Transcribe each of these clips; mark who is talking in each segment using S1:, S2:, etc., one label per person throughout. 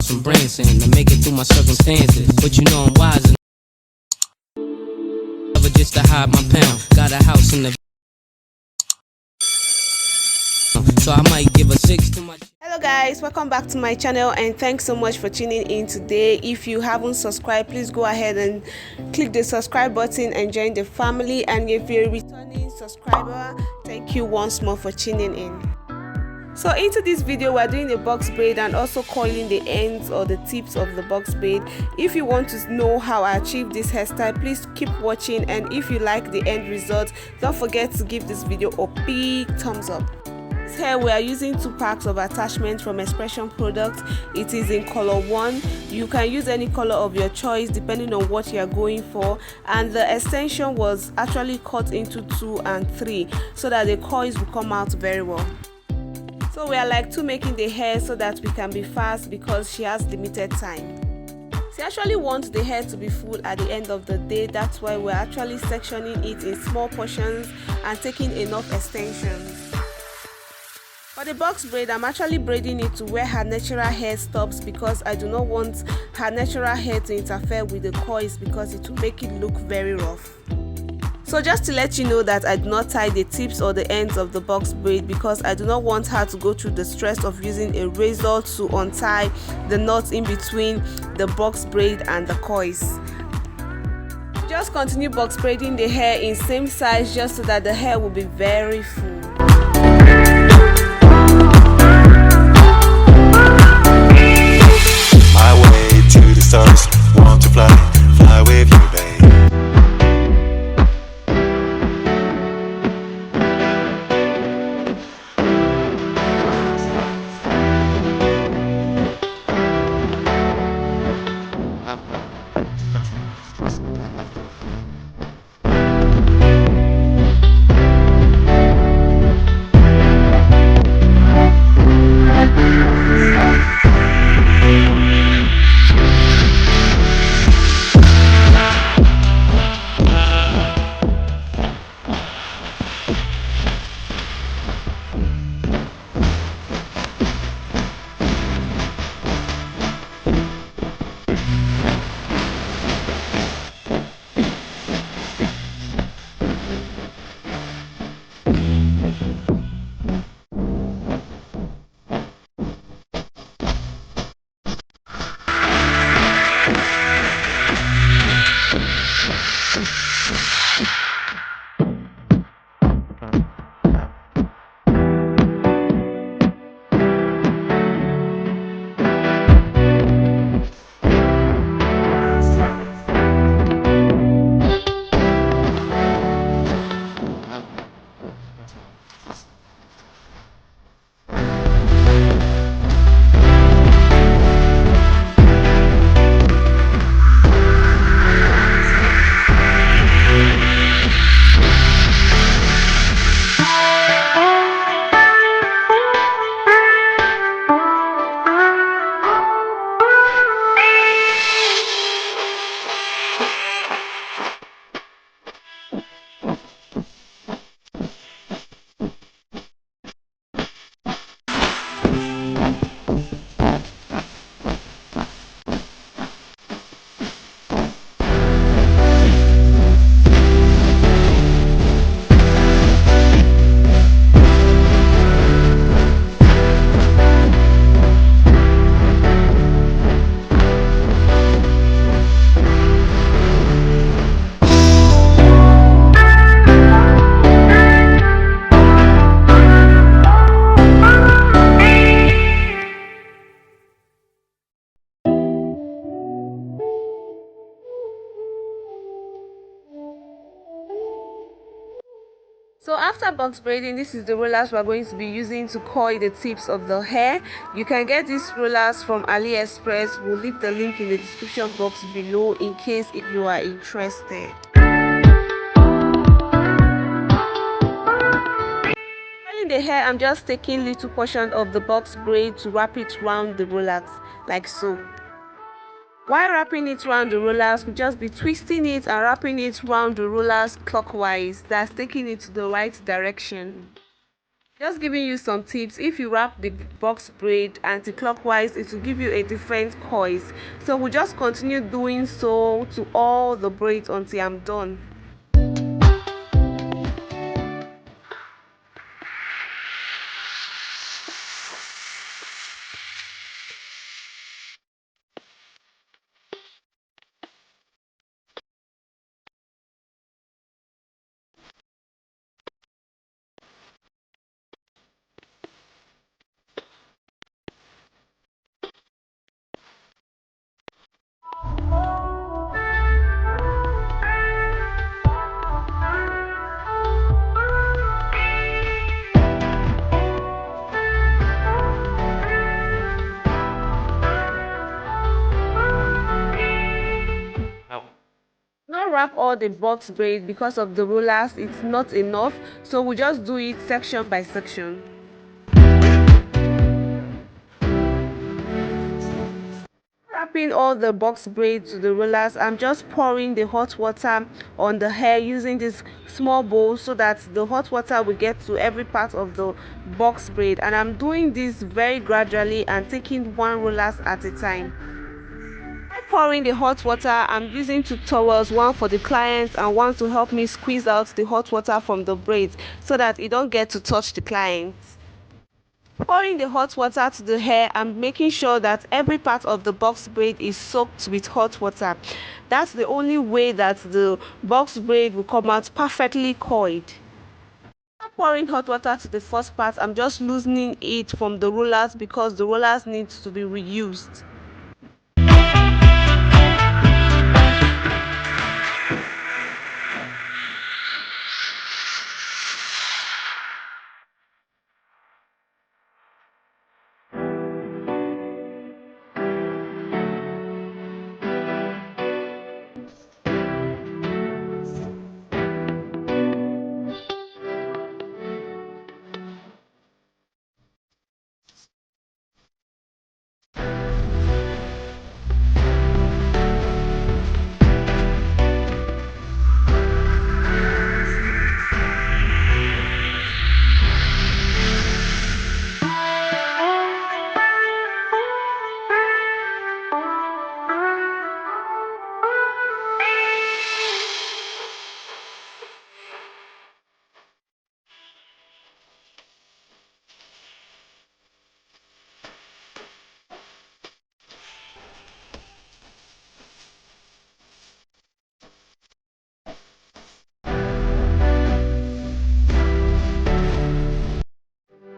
S1: some brands in to make it through my circumstances. But you know I'm wise enough never just to hide my pound. Got a house in the so I might give a 6 to my.
S2: Hello guys, welcome back to my channel and thanks so much for tuning in today. If you haven't subscribed, please go ahead and click the subscribe button and join the family. And if you're a returning subscriber, thank you once more for tuning in. So into this video, we're doing a box braid and also coiling the ends or the tips of the box braid. If you want to know how I achieve this hairstyle, please keep watching, and if you like the end result, don't forget to give this video a big thumbs up. Here we are using 2 packs of attachments from Expression products. It is in color 1. You can use any color of your choice depending on what you are going for, and the extension was actually cut into 2 and 3 so that the coils will come out very well. So we are like to making the hair so that we can be fast because she has limited time. She actually wants the hair to be full at the end of the day. That's why we're actually sectioning it in small portions and taking enough extensions. For the box braid, I'm actually braiding it to where her natural hair stops because I do not want her natural hair to interfere with the coils because it will make it look very rough. So just to let you know that I do not tie the tips or the ends of the box braid because I do not want her to go through the stress of using a razor to untie the knots in between the box braid and the coils. Just continue box braiding the hair in same size just so that the hair will be very full.
S3: Stars want to fly with you, babe.
S2: So after box braiding, this is the rollers we're going to be using to coil the tips of the hair. You can get these rollers from AliExpress. We'll leave the link in the description box below in case if you are interested. Coiling the hair, I'm just taking little portion of the box braid to wrap it around the rollers like so. While wrapping it around the rollers, we'll just be twisting it and wrapping it around the rollers clockwise. That's taking it to the right direction. Just giving you some tips. If you wrap the box braid anti-clockwise, it will give you a different coils. So we'll just continue doing so to all the braids until I'm done. Not wrap all the box braid because of the rollers, it's not enough, so we just do it section by section. Wrapping all the box braids to the rollers, I'm just pouring the hot water on the hair using this small bowl so that the hot water will get to every part of the box braid, and I'm doing this very gradually and taking one rollers at a time. Pouring the hot water, I'm using 2 towels, one for the client and one to help me squeeze out the hot water from the braids so that it don't get to touch the client. Pouring the hot water to the hair, I'm making sure that every part of the box braid is soaked with hot water. That's the only way that the box braid will come out perfectly coiled. Pouring hot water to the first part, I'm just loosening it from the rollers because the rollers need to be reused.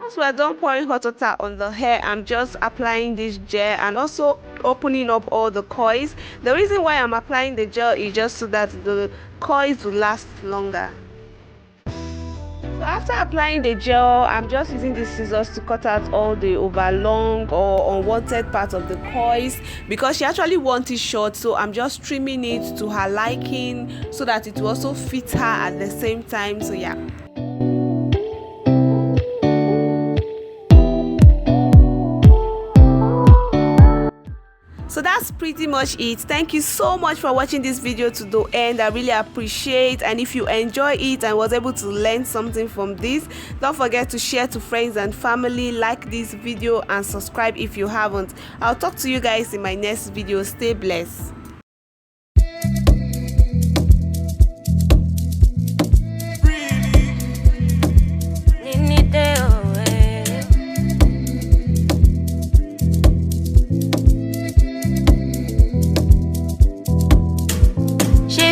S2: Once we're done pouring hot water on the hair, I'm just applying this gel and also opening up all the coils. The reason why I'm applying the gel is just so that the coils will last longer. So after applying the gel, I'm just using the scissors to cut out all the overlong or unwanted part of the coils because she actually wants it short, so I'm just trimming it to her liking so that it will also fit her at the same time. So yeah. So that's pretty much it. Thank you so much for watching this video to the end. I really appreciate, and if you enjoy it and was able to learn something from this, don't forget to share to friends and family, like this video and subscribe if you haven't. I'll talk to you guys in my next video. Stay blessed.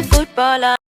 S4: Footballer.